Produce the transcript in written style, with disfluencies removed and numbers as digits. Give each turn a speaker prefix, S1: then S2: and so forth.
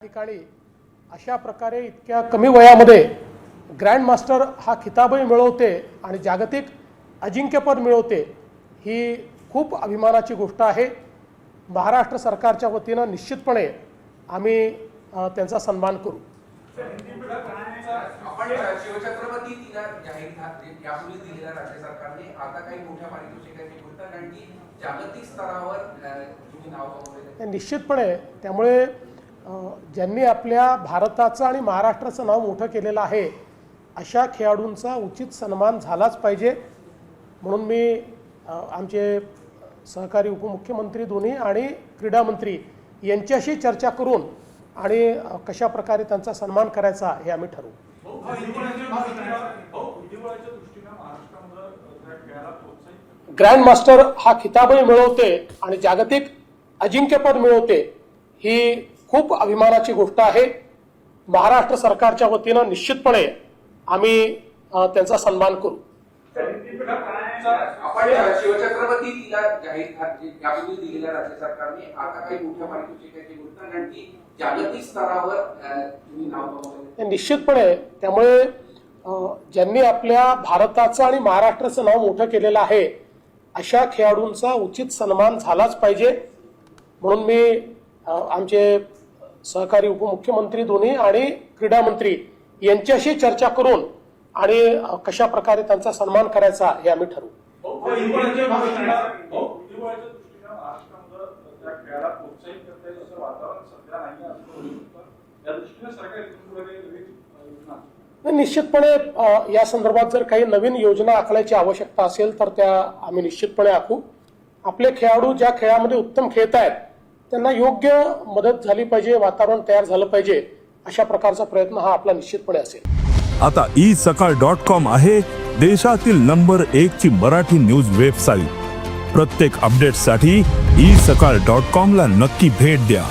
S1: ठिकाणी अशा प्रकारे इतक्या कमी वयामध्ये ग्रँड मास्टर हा खिताबही मिळवते आणि जागतिक अजिंक्यपद मिळवते, ही खूप अभिमानाची गोष्ट आहे। महाराष्ट्र सरकारच्या वतीनं निश्चितपणे आम्ही त्यांचा सन्मान करू।
S2: आपण शिवछत्रपती तिला जाहीर यापूर्वी दिलेल्या राज्य सरकारने आता काही मोठ्या पारितोषिकाची घोषणा कारण की जागतिक स्तरावर तुम्ही नाव कमवले
S1: निश्चितपणे त्यामुळे ज्यांनी आपल्या भारताचं आणि महाराष्ट्राचं नाव मोठं केलेलं आहे अशा खेळाडूंचा उचित सन्मान झालाच पाहिजे। म्हणून मी आमचे सहकारी उपमुख्यमंत्री दोन्ही आणि क्रीडा मंत्री यांच्याशी चर्चा करून आणि कशा प्रकारे त्यांचा सन्मान करायचा हे आम्ही ठरवू। ग्रँड मास्टर हा खिताबही मिळवते आणि जागतिक अजिंक्यपद मिळवते, ही खूप अभिमानाची गोष्ट आहे। महाराष्ट्र सरकारच्या वतीनं निश्चितपणे आम्ही त्यांचा सन्मान करू।
S2: आपण शिवछत्रपती तिला जाहीर यापूर्वी दिलेल्या राज्य सरकारने आता काही मोठ्या पारितोषिकाची घोषणा कारण की जागतिक स्तरावर तुम्ही नाव कमवले
S1: निश्चितपणे त्यामुळे ज्यांनी आपल्या भारताचं आणि महाराष्ट्राचं नाव मोठं केलेलं आहे अशा खेळाडूंचा उचित सन्मान झालाच पाहिजे। म्हणून मी आमचे सहकारी उपमुख्यमंत्री दोन्ही आणि क्रीडा मंत्री यांच्याशी चर्चा करून आणि कशा प्रकारे त्यांचा सन्मान करायचा हे आम्ही ठरवू। निश्चितपणे या संदर्भात जर काही नवीन योजना आखण्याची आवश्यकता असेल तर त्या आम्ही निश्चितपणे आखू। आपले खेळाडू ज्या खेळामध्ये उत्तम खेळत आहेत त्यांना योग्य मदत झाली पाहिजे, वातावरण तयार झालं पाहिजे, अशा प्रकारचा प्रयत्न हा आपला निश्चितपणे असेल।
S3: आता isakal.com आहे देशातील नंबर 1 ची मराठी न्यूज वेबसाईट। प्रत्येक अपडेटसाठी isakal.com ला नक्की भेट द्या।